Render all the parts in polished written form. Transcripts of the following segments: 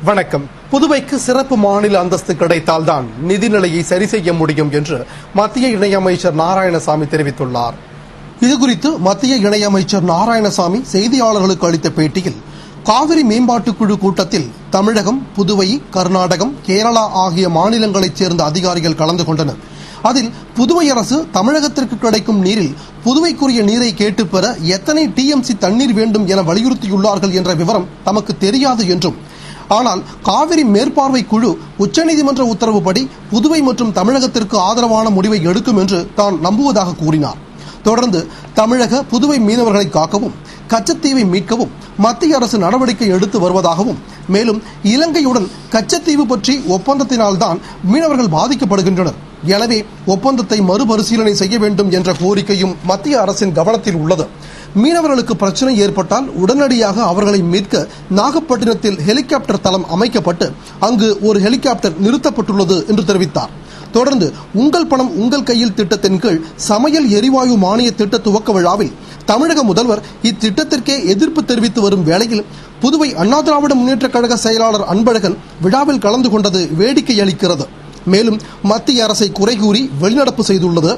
வணக்கம். புதுவைக்கு சிறப்பு மாநில அந்தஸ்து கிடைத்தால்தான் நிதிநிலையை சரி செய்ய முடியும் என்று மத்திய இணையமைச்சர் நாராயணசாமி தெரிவித்துள்ளார். இதுகுறித்து மத்திய இணையமைச்சர் நாராயணசாமி செய்தியாளர்களுக்கு அளித்த பேட்டியில், காவிரி மேம்பாட்டுக்குழு கூட்டத்தில் தமிழகம், புதுவை, கர்நாடகம், கேரளா ஆகிய மாநிலங்களைச் சேர்ந்த அதிகாரிகள் கலந்து கொண்டனர். அதில் புதுவை அரசு தமிழகத்திற்கு கிடைக்கும் நீரில் புதுவைக்குரிய நீரை கேட்டு பெற எத்தனை டிஎம்சி தண்ணீர் வேண்டும் என வலியுறுத்தியுள்ளார்கள் என்ற விவரம் தமக்கு தெரியாது என்றும், ஆனால் காவிரி மேற்பார்வை குழு உச்சநீதிமன்ற உத்தரவுப்படி புதுவை மற்றும் தமிழகத்திற்கு ஆதரவான முடிவை எடுக்கும் என்று தான் நம்புவதாக கூறினார். தொடர்ந்து தமிழக, புதுவை மீனவர்களை காக்கவும், கச்சத்தீவை மீட்கவும் மத்திய அரசு நடவடிக்கை எடுத்து வருவதாகவும், மேலும் இலங்கையுடன் கச்சத்தீவு பற்றி ஒப்பந்தத்தினால்தான் மீனவர்கள் பாதிக்கப்படுகின்றனர், எனவே ஒப்பந்தத்தை மறுபரிசீலனை செய்ய வேண்டும் என்ற கோரிக்கையும் மத்திய அரசின் கவனத்தில் உள்ளது. மீனவர்களுக்கு பிரச்சனை ஏற்பட்டால் உடனடியாக அவர்களை மீட்க நாகப்பட்டினத்தில் ஹெலிகாப்டர் தளம் அமைக்கப்பட்டு அங்கு ஒரு ஹெலிகாப்டர் நிறுத்தப்பட்டுள்ளது என்று தெரிவித்தார். தொடர்ந்து உங்கள் பணம் உங்கள் கையில் திட்டத்தின் கீழ் சமையல் எரிவாயு மானிய திட்ட துவக்க விழாவில் தமிழக முதல்வர் இத்திட்டத்திற்கே எதிர்ப்பு தெரிவித்து வரும் வேளையில் புதுவை அண்ணா திராவிட முன்னேற்ற கழக செயலாளர் அன்பழகன் விழாவில் கலந்து கொண்டது வேடிக்கை அளிக்கிறது. மேலும் மத்திய அரசை குறை கூறி வெளிநடப்பு செய்துள்ளது.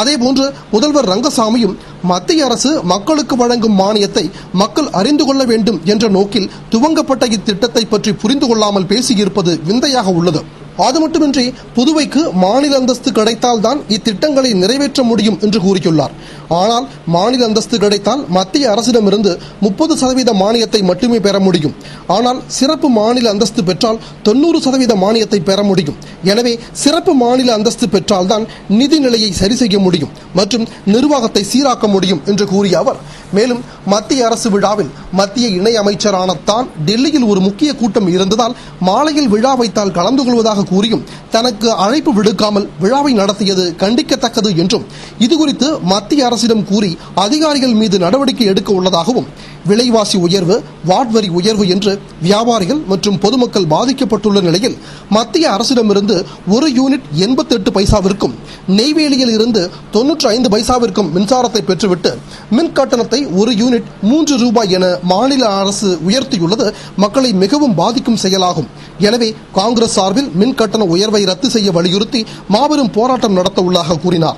அதேபோன்று முதல்வர் ரங்கசாமியும் மத்திய அரசு மக்களுக்கு வழங்கும் மானியத்தை மக்கள் அறிந்து கொள்ள வேண்டும் என்ற நோக்கில் துவங்கப்பட்ட இத்திட்டத்தை பற்றி புரிந்து கொள்ளாமல் பேசியிருப்பது விந்தையாக உள்ளது. அது மட்டுமின்றி புதுவைக்கு மாநில அந்தஸ்து கிடைத்தால்தான் இத்திட்டங்களை நிறைவேற்ற முடியும் என்று கூறியுள்ளார். ஆனால் மாநில அந்தஸ்து கிடைத்தால் மத்திய அரசிடமிருந்து 30% மானியத்தை மட்டுமே பெற முடியும். ஆனால் சிறப்பு மாநில அந்தஸ்து பெற்றால் 90% மானியத்தை பெற முடியும். எனவே சிறப்பு மாநில அந்தஸ்து பெற்றால்தான் நிதிநிலையை சரி செய்ய முடியும் மற்றும் நிர்வாகத்தை சீராக்க முடியும் என்று கூறிய அவர், மேலும் மத்திய அரசு விழாவில் மத்திய இணை அமைச்சரான தான் டெல்லியில் ஒரு முக்கிய கூட்டம் இருந்ததால் மாலையில் விழா வைத்தால் கலந்து கொள்வதாக கூறியும் தனக்கு அழைப்பு விடுக்காமல் விழாவை நடத்தியது கண்டிக்கத்தக்கது என்றும், இதுகுறித்து மத்திய அரசிடம் கூறி அதிகாரிகள் மீது நடவடிக்கை எடுக்க உள்ளதாகவும், விலைவாசி உயர்வு, வாட் வரி உயர்வு என்று வியாபாரிகள் மற்றும் பொதுமக்கள் பாதிக்கப்பட்டுள்ள நிலையில் மத்திய அரசிடமிருந்து ஒரு யூனிட் 88 பைசாவிற்கும், நெய்வேலியில் இருந்து 95 பைசாவிற்கும் மின்சாரத்தை பெற்றுவிட்டு மின் கட்டணத்தை ஒரு யூனிட் 3 ரூபாய் என மாநில அரசு உயர்த்தியுள்ளது மக்களை மிகவும் பாதிக்கும் செயலாகும். எனவே காங்கிரஸ் சார்பில் மின் கட்டண உயர்வை ரத்து செய்ய வலியுறுத்தி மாபெரும் போராட்டம் நடத்த உள்ளதாக கூறினார்.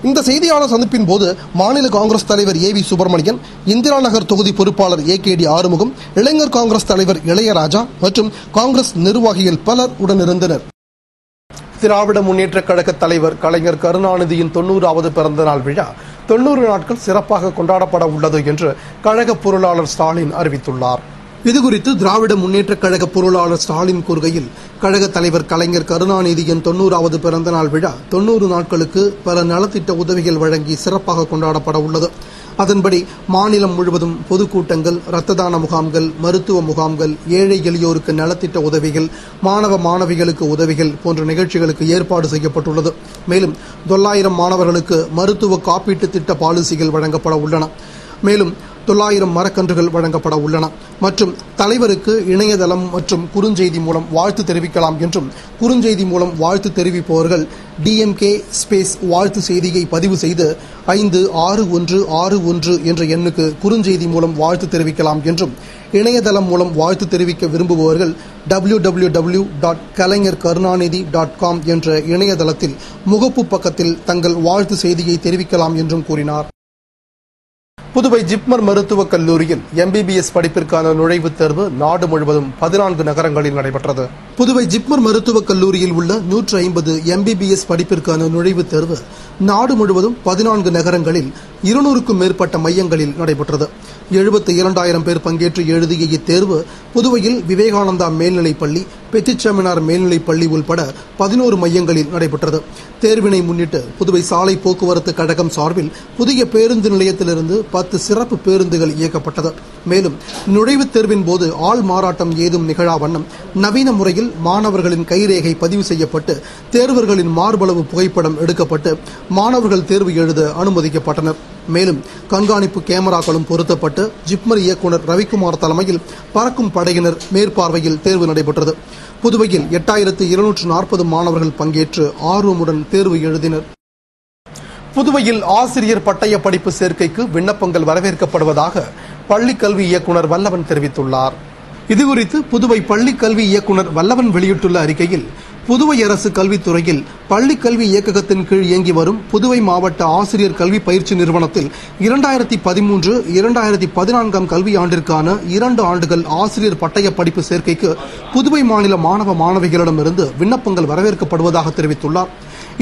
இந்த செய்தியாளர் சந்திப்பின் போது மாநில காங்கிரஸ் தலைவர் ஏவி சுப்பிரமணியன், இந்திரா நகர் தொகுதி பொறுப்பாளர் ஏகேடி ஆறுமுகம், இளைஞர் காங்கிரஸ் தலைவர் இளையராஜா மற்றும் காங்கிரஸ் நிர்வாகிகள் பலர் உடனிருந்தனர். திராவிட முன்னேற்ற கழக தலைவர் கலைஞர் கருணாநிதியின் 90வது பிறந்த நாள் விழா 90 நாட்கள் சிறப்பாக கொண்டாடப்பட உள்ளது என்று கழக பொருளாளர் ஸ்டாலின் அறிவித்துள்ளார். இதுகுறித்து திராவிட முன்னேற்ற கழக பொருளாளர் ஸ்டாலின் கூறுகையில், கழக தலைவர் கலைஞர் கருணாநிதியின் 90வது பிறந்த நாள் விழா 90 நாட்களுக்கு பல நலத்திட்ட உதவிகள் வழங்கி சிறப்பாக கொண்டாடப்பட உள்ளது. அதன்படி மாநிலம் முழுவதும் பொதுக்கூட்டங்கள், இரத்த தான முகாம்கள், மருத்துவ முகாம்கள், ஏழை எளியோருக்கு நலத்திட்ட உதவிகள், மாணவ மாணவிகளுக்கு உதவிகள் போன்ற நிகழ்ச்சிகளுக்கு ஏற்பாடு செய்யப்பட்டுள்ளது. மேலும் 900 மாணவர்களுக்கு மருத்துவ காப்பீட்டு திட்ட பாலிசிகள் வழங்கப்பட உள்ளன. மேலும் 900 மரக்கன்றுகள் வழங்கப்பட உள்ளன மற்றும் தலைவருக்கு இணையதளம் மற்றும் குறுஞ்செய்தி மூலம் வாழ்த்து தெரிவிக்கலாம் என்றும், குறுஞ்செய்தி மூலம் வாழ்த்து தெரிவிப்பவர்கள் DMK ஸ்பேஸ் வாழ்த்து செய்தியை பதிவு செய்து 56161 என்ற எண்ணுக்கு குறுஞ்செய்தி மூலம் வாழ்த்து தெரிவிக்கலாம் என்றும், இணையதளம் மூலம் வாழ்த்து தெரிவிக்க விரும்புபவர்கள் www.kalangarkarunanidhi.com என்ற இணையதளத்தில் முகப்பு பக்கத்தில் தங்கள் வாழ்த்து செய்தியை தெரிவிக்கலாம் என்றும் கூறினார். புதுவை ஜிப்மர் மருத்துவக் கல்லூரியில் MBBS படிப்பிற்கான நுழைவுத் தேர்வு நாடு முழுவதும் 14 நகரங்களில் நடைபெற்றது. புதுவை ஜிப்மர் மருத்துவக் கல்லூரியில் உள்ள 150 MBBS படிப்பிற்கான நுழைவுத் தேர்வு நாடு முழுவதும் 14 நகரங்களில் 200க்கும் மேற்பட்ட மையங்களில் நடைபெற்றது. 72,000 பேர் பங்கேற்று எழுதிய இத்தேர்வு புதுவையில் விவேகானந்தா மேல்நிலைப்பள்ளி, பெத்திச்செமினார் மேல்நிலைப்பள்ளி உள்பட 11 மையங்களில் நடைபெற்றது. தேர்வினை முன்னிட்டு புதுவை சாலை போக்குவரத்து கழகம் சார்பில் புதிய பேருந்து நிலையத்திலிருந்து 10 சிறப்பு பேருந்துகள் இயக்கப்பட்டது. மேலும் நுழைவுத் தேர்வின் போது ஆள் மாறாட்டம் ஏதும் நிகழா வண்ணம் நவீன முறையில் மாணவர்களின் கைரேகை பதிவு செய்யப்பட்டு தேர்வர்களின் மார்பளவு புகைப்படம் எடுக்கப்பட்டு மாணவர்கள் தேர்வு எழுத அனுமதிக்கப்பட்டனர். மேலும் கண்காணிப்பு கேமராக்களும் பொருத்தப்பட்டு ஜிப்மர் இயக்குநர் ரவிக்குமார் தலைமையில் பறக்கும் படையினர் மேற்பார்வையில் தேர்வு நடைபெற்றது. புதுவையில் 8240 மாணவர்கள் பங்கேற்று ஆர்வமுடன் தேர்வு எழுதினர். புதுவையில் ஆசிரியர் பட்டய படிப்பு சேர்க்கைக்கு விண்ணப்பங்கள் வரவேற்கப்படுவதாக பள்ளிக் கல்வி இயக்குநர் வல்லவன் தெரிவித்துள்ளார். இதுகுறித்து புதுவை பள்ளிக் கல்வி இயக்குநர் வல்லவன் வெளியிட்டுள்ள அறிக்கையில், புதுவை அரசு கல்வித்துறையில் பள்ளிக் கல்வி இயக்ககத்தின் கீழ் இயங்கி வரும் புதுவை மாவட்ட ஆசிரியர் கல்வி பயிற்சி நிறுவனத்தில் 2013-2014 கல்வியாண்டிற்கான 2 ஆண்டுகள் ஆசிரியர் பட்டய படிப்பு சேர்க்கைக்கு புதுவை மாநில மாணவ மாணவிகளிடமிருந்து விண்ணப்பங்கள் வரவேற்கப்படுவதாக தெரிவித்துள்ளார்.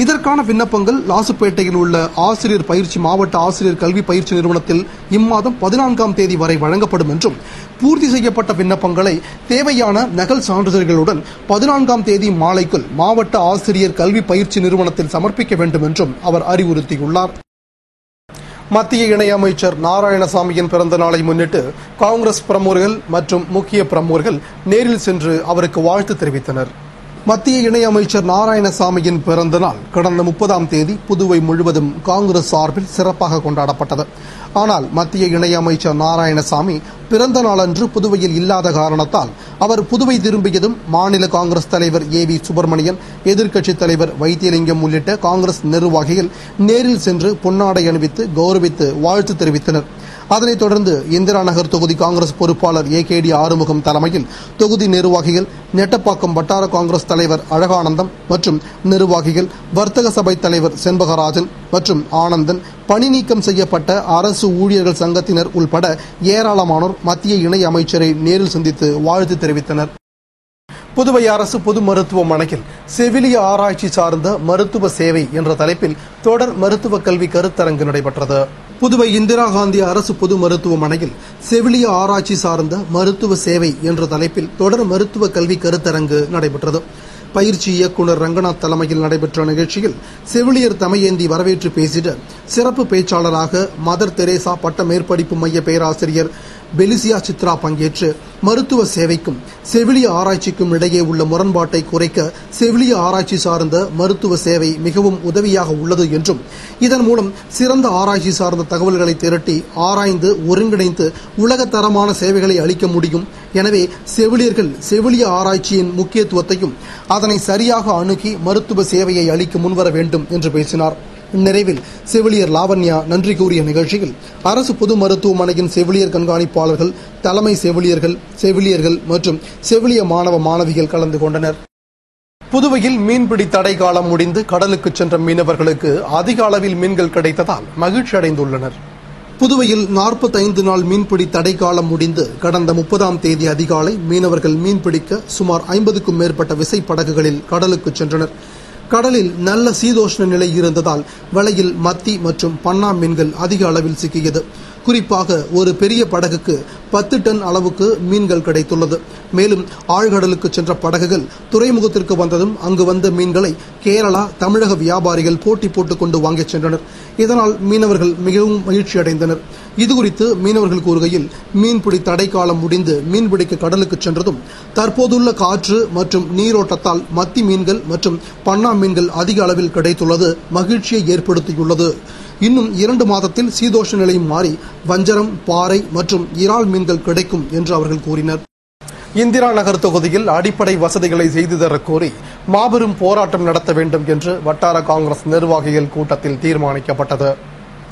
இதற்கான விண்ணப்பங்கள் லாசுப்பேட்டையில் உள்ள ஆசிரியர் பயிற்சி மாவட்ட ஆசிரியர் கல்வி பயிற்சி நிறுவனத்தில் இம்மாதம் 14ஆம் தேதி வரை வழங்கப்படும் என்றும், பூர்த்தி செய்யப்பட்ட விண்ணப்பங்களை தேவையான நகல் சான்றிதழ்களுடன் 14ஆம் தேதி மாலைக்குள் மாவட்ட ஆசிரியர் கல்வி பயிற்சி நிறுவனத்தில் சமர்ப்பிக்க வேண்டும் என்றும் அவர் அறிவுறுத்தியுள்ளார். மத்திய இணையமைச்சர் நாராயணசாமியின் பிறந்த நாளை முன்னிட்டு காங்கிரஸ் பிரமுகர்கள் மற்றும் முக்கிய பிரமுகர்கள் நேரில் சென்று அவருக்கு வாழ்த்து தெரிவித்தனர். மத்திய இணையமைச்சர் நாராயணசாமியின் பிறந்த நாள் கடந்த 30ஆம் தேதி புதுவை முழுவதும் காங்கிரஸ் சார்பில் சிறப்பாக கொண்டாடப்பட்டது. ஆனால் மத்திய இணையமைச்சர் நாராயணசாமி பிறந்த நாளன்று புதுவையில் இல்லாத காரணத்தால் அவர் புதுவை திரும்பியதும் மாநில காங்கிரஸ் தலைவர் ஏ வி சுப்பிரமணியன், எதிர்க்கட்சித் தலைவர் வைத்தியலிங்கம் உள்ளிட்ட காங்கிரஸ் நிர்வாகிகள் நேரில் சென்று பொன்னாடை அணிவித்து கௌரவித்து வாழ்த்து தெரிவித்தனர். அதனைத் தொடர்ந்து இந்திரா நகர் தொகுதி காங்கிரஸ் பொறுப்பாளர் ஏகேடி ஆறுமுகம் தலைமையில் தொகுதி நிர்வாகிகள், நெட்டப்பாக்கம் வட்டார காங்கிரஸ் தலைவர் அழகானந்தம் மற்றும் நிர்வாகிகள், வர்த்தக சபை தலைவர் செண்பகராஜன் மற்றும் ஆனந்தன், பணி நீக்கம் செய்யப்பட்ட அரசு ஊழியர்கள் சங்கத்தினர் உள்பட ஏராளமானோர் மத்திய இணை அமைச்சரை நேரில் சந்தித்து வாழ்த்து தெரிவித்தனர். புதுவை அரசு பொது மருத்துவமனையில் செவிலிய ஆராய்ச்சி சார்ந்த மருத்துவ சேவை என்ற தலைப்பில் தொடர் மருத்துவ கல்வி கருத்தரங்கு நடைபெற்றது. புதுவை இந்திரா காந்தி அரசு பொது மருத்துவமனையில் செவிலிய ஆராய்ச்சி சார்ந்த மருத்துவ சேவை என்ற தலைப்பில் தொடர் மருத்துவ கல்வி கருத்தரங்கு நடைபெற்றது. பயிற்சி இயக்குநர் ரங்கநாத் தலைமையில் நடைபெற்ற நிகழ்ச்சியில் செவிலியர் தமையேந்தி வரவேற்று பேசிட, சிறப்பு பேச்சாளராக மதர் தெரேசா பட்ட மேற்படிப்பு மைய பேராசிரியர் பெலிசியா சித்ரா பங்கேற்று மருத்துவ சேவைக்கும் செவிலிய ஆராய்ச்சிக்கும் இடையே உள்ள முரண்பாட்டை குறைக்க செவிலிய ஆராய்ச்சி சார்ந்த மருத்துவ சேவை மிகவும் உதவியாக உள்ளது என்றும், இதன் மூலம் சிறந்த ஆராய்ச்சி சார்ந்த தகவல்களை திரட்டி ஆராய்ந்து ஒருங்கிணைந்து உலகத்தரமான சேவைகளை அளிக்க முடியும். எனவே செவிலியர்கள் செவிலிய ஆராய்ச்சியின் முக்கியத்துவத்தையும் அதனை சரியாக அணுகி மருத்துவ சேவையை அளிக்க முன்வர வேண்டும் என்று பேசினார். இந்நிறைவில் செவிலியர் லாவண்யா நன்றி கூறிய நிகழ்ச்சியில் அரசு பொது மருத்துவமனையின் செவிலியர் கண்காணிப்பாளர்கள், தலைமை செவிலியர்கள் மற்றும் செவிலிய மாணவ மாணவிகள் கலந்து கொண்டனர். புதுவையில் மீன்பிடி தடை காலம் முடிந்து கடலுக்கு சென்ற மீனவர்களுக்கு அதிக அளவில் மீன்கள் கிடைத்ததால் மகிழ்ச்சி அடைந்துள்ளனர். புதுவையில் 45 நாள் மீன்பிடி தடை காலம் முடிந்து கடந்த 30ஆம் தேதி அதிகாலை மீனவர்கள் மீன்பிடிக்க சுமார் 50க்கும் மேற்பட்ட விசைப்படகுகளில் கடலுக்கு சென்றனர். கடலில் நல்ல சீதோஷ்ண நிலை இருந்ததால் வலையில் மத்தி மற்றும் பன்னா மீன்கள் அதிக அளவில் சிக்கியது. குறிப்பாக ஒரு பெரிய படகுக்கு 10 டன் அளவுக்கு மீன்கள் கிடைத்துள்ளது. மேலும் ஆழ்கடலுக்கு சென்ற படகுகள் துறைமுகத்திற்கு வந்ததும் அங்கு வந்த மீன்களை கேரளா, தமிழக வியாபாரிகள் போட்டி போட்டுக் கொண்டு வாங்கிச் சென்றனர். இதனால் மீனவர்கள் மிகவும் மகிழ்ச்சி அடைந்தனர். இதுகுறித்து மீனவர்கள் கூறுகையில், மீன்பிடி தடை காலம் முடிந்து மீன்பிடிக்க கடலுக்கு சென்றதும் தற்போதுள்ள காற்று மற்றும் நீரோட்டத்தால் மத்தி மீன்கள் மற்றும் பன்னா மீன்கள் அதிக அளவில் கிடைத்துள்ளது மகிழ்ச்சியை ஏற்படுத்தியுள்ளது. இன்னும் 2 மாதத்தில் சீதோஷ நிலையும் மாறி வஞ்சரம், பாறை மற்றும் இறால் மீன்கள் கிடைக்கும் என்று அவர்கள் கூறினர். இந்திரா நகர் தொகுதியில் அடிப்படை வசதிகளை செய்து தரக் கோரி மாபெரும் போராட்டம் நடத்த வேண்டும் என்று வட்டார காங்கிரஸ் நிர்வாகிகள் கூட்டத்தில் தீர்மானிக்கப்பட்டது.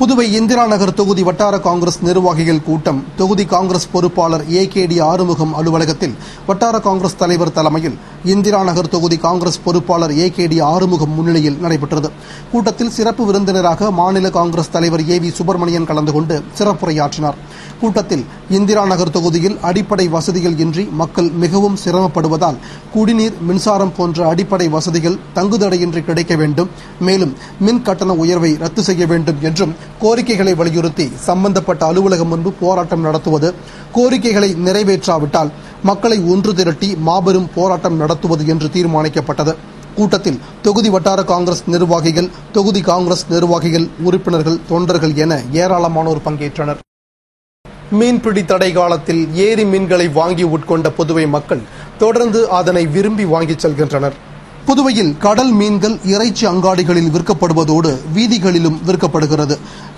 புதுவை இந்திரா நகர் தொகுதி வட்டார காங்கிரஸ் நிர்வாகிகள் கூட்டம் தொகுதி காங்கிரஸ் பொறுப்பாளர் ஏகேடி ஆறுமுகம் அலுவலகத்தில் வட்டார காங்கிரஸ் தலைவர் தலைமையில் இந்திரா நகர் தொகுதி காங்கிரஸ் பொறுப்பாளர் ஏகேடி ஆறுமுகம் முன்னிலையில் நடைபெற்றது. கூட்டத்தில் சிறப்பு விருந்தினராக மாநில காங்கிரஸ் தலைவர் ஏ வி சுப்பிரமணியன் கலந்து கொண்டு சிறப்புரையாற்றினார். கூட்டத்தில் இந்திரா நகர் தொகுதியில் அடிப்படை வசதிகள் இன்றி மக்கள் மிகவும் சிரமப்படுவதால் குடிநீர், மின்சாரம் போன்ற அடிப்படை வசதிகள் தங்குதடையின்றி கிடைக்க வேண்டும், மேலும் மின் கட்டண உயர்வை ரத்து செய்ய வேண்டும் என்றும் கோரிக்கைகளை வலியுறுத்தி சம்பந்தப்பட்ட அலுவலகம் முன்பு போராட்டம் நடத்துவது, கோரிக்கைகளை நிறைவேற்றாவிட்டால் மக்களை ஒன்று திரட்டி மாபெரும் போராட்டம் நடத்துவது என்று தீர்மானிக்கப்பட்டது. கூட்டத்தில் தொகுதி வட்டார காங்கிரஸ் நிர்வாகிகள், தொகுதி காங்கிரஸ் நிர்வாகிகள், உறுப்பினர்கள், தொண்டர்கள் என ஏராளமானோர் பங்கேற்றனர். மீன்பிடி தடை காலத்தில் ஏரி மீன்களை வாங்கி உட்கொண்ட புதுவை மக்கள் தொடர்ந்து அதனை விரும்பி வாங்கிச் செல்கின்றனர். புதுவையில் கடல் மீன்கள் இறைச்சி அங்காடிகளில் விற்கப்படுவதோடு வீதிகளிலும் விற்கப்படுகிறது.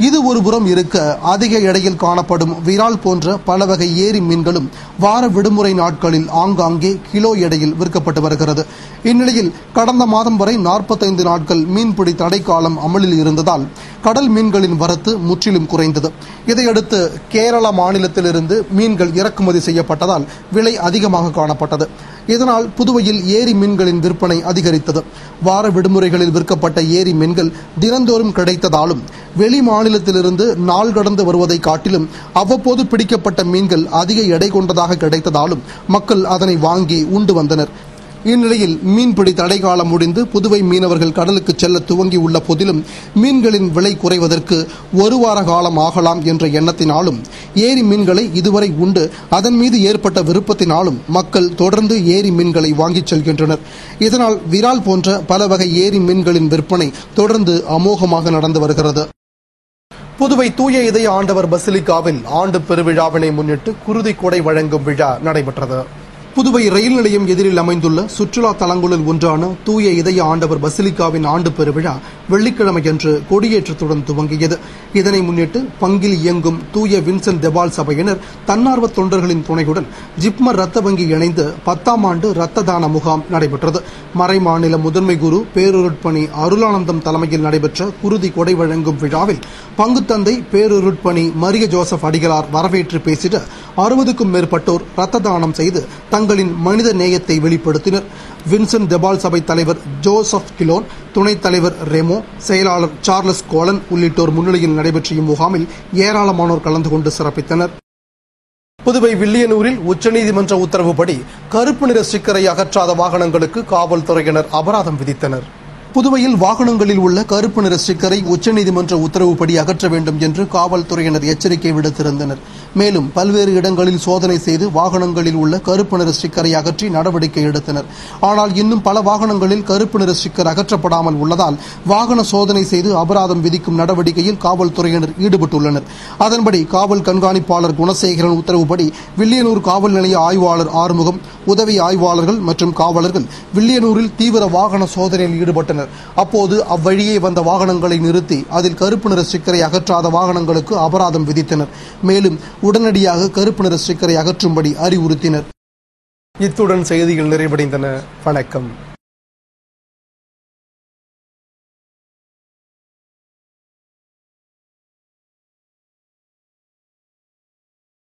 இது ஒருபுறம் இருக்க, அதிக எடையில் காணப்படும் விரால் போன்ற பல வகை ஏரி மீன்களும் வார விடுமுறை நாட்களில் ஆங்காங்கே கிலோ எடையில் விற்கப்பட்டு வருகிறது. இந்நிலையில் கடந்த மாதம் வரை 45 நாட்கள் மீன்பிடி தடை காலம் அமலில் இருந்ததால் கடல் மீன்களின் வரத்து முற்றிலும் குறைந்தது. இதையடுத்து கேரள மாநிலத்திலிருந்து மீன்கள் இறக்குமதி செய்யப்பட்டதால் விலை அதிகமாக காணப்பட்டது. இதனால் புதுவையில் ஏரி மீன்களின் விற்பனை அதிகரித்தது. வார விடுமுறைகளில் விற்கப்பட்ட ஏரி மீன்கள் தினந்தோறும் கிடைத்ததாலும் வெளி மாநிலத்திலிருந்து நாள் கடந்து வருவதை காட்டிலும் அவ்வப்போது பிடிக்கப்பட்ட மீன்கள் அதிக எடை கொண்டதாக கிடைத்ததாலும் மக்கள் அதனை வாங்கி உண்டு வந்தனர். இந்நிலையில் மீன்பிடி தடைகாலம் முடிந்து புதுவை மீனவர்கள் கடலுக்கு செல்ல துவங்கியுள்ள போதிலும் மீன்களின் விலை குறைவதற்கு ஒரு வார காலம் ஆகலாம் என்ற எண்ணத்தினாலும் ஏரி மீன்களை இதுவரை உண்டு அதன் மீது ஏற்பட்ட விருப்பத்தினாலும் மக்கள் தொடர்ந்து ஏரி மீன்களை வாங்கிச் செல்கின்றனர். இதனால் விரால் போன்ற பல வகை ஏரி மீன்களின் விற்பனை தொடர்ந்து அமோகமாக நடந்து வருகிறது. புதுவை தூய இதய ஆண்டவர் பசிலிக்காவில் ஆண்டு பெருவிழாவினை முன்னிட்டு குருதி கொடை வழங்கும் விழா நடைபெற்றது. புதுவை ரயில் நிலையம் எதிரில் அமைந்துள்ள சுற்றுலா தலங்களில் ஒன்றான தூய இதய ஆண்டவர் பசிலிக்காவின் ஆண்டு பெருவிழா வெள்ளிக்கிழமையன்று கொடியேற்றத்துடன் துவங்கியது. இதனை முன்னிட்டு பங்கில் இயங்கும் தூய வின்சென்ட் தெபால் சபையினர் தன்னார்வ தொண்டர்களின் துணையுடன் ஜிப்மர் ரத்த வங்கி இணைந்து 10ஆம் ஆண்டு ரத்த தான முகாம் நடைபெற்றது. மறைமாநில முதன்மை குரு பேரருட்பணி அருளானந்தம் தலைமையில் நடைபெற்ற குருதி கொடை வழங்கும் விழாவில் பங்குத்தந்தை பேரருட்பணி மரிய ஜோசப் அடிகளார் வரவேற்று பேசிட 60க்கும் மேற்பட்டோர் ரத்த தானம் செய்து தங்களின் மனித நேயத்தை வெளிப்படுத்தினர். வின்சென்ட் தெபால் சபை தலைவர் ஜோசப் கிலோன், துணைத் தலைவர் ரெமோ, செயலாளர் சார்லஸ் கோலன் உள்ளிட்டோர் முன்னிலையில் நடைபெற்ற இம்முகாமில் ஏராளமானோர் கலந்து கொண்டு சிறப்பித்தனர். புதுவை வில்லியனூரில் உச்சநீதிமன்ற உத்தரவுப்படி கருப்பு நிற ஸ்டிக்கரை அகற்றாத வாகனங்களுக்கு காவல்துறையினர் அபராதம் விதித்தனர். புதுவையில் வாகனங்களில் உள்ள கருப்பு நிற ஸ்டிக்கரை உச்சநீதிமன்ற உத்தரவுப்படி அகற்ற வேண்டும் என்று காவல்துறையினர் எச்சரிக்கை விடுத்திருந்தனர். மேலும் பல்வேறு இடங்களில் சோதனை செய்து வாகனங்களில் உள்ள கருப்பு நிற ஸ்டிக்கரை அகற்றி நடவடிக்கை எடுத்தனர். ஆனால் இன்னும் பல வாகனங்களில் கருப்பு நிற ஸ்டிக்கர் அகற்றப்படாமல் உள்ளதால் வாகன சோதனை செய்து அபராதம் விதிக்கும் நடவடிக்கையில் காவல்துறையினர் ஈடுபட்டுள்ளனர். அதன்படி காவல் கண்காணிப்பாளர் குணசேகரன் உத்தரவுப்படி வில்லியனூர் காவல் நிலைய ஆய்வாளர் ஆறுமுகம், உதவி ஆய்வாளர்கள் மற்றும் காவலர்கள் வில்லியனூரில் தீவிர வாகன சோதனையில் ஈடுபட்டனர். அப்போது அவ்வழியே வந்த வாகனங்களை நிறுத்தி அதில் கருப்பு நிற ஸ்டிக்கரை அகற்றாத வாகனங்களுக்கு அபராதம் விதித்தனர். மேலும் உடனடியாக கருப்பு நிற ஸ்டிக்கரை அகற்றும்படி அறிவுறுத்தினர். இத்துடன் செய்திகள் நிறைவடைந்தன. வணக்கம்.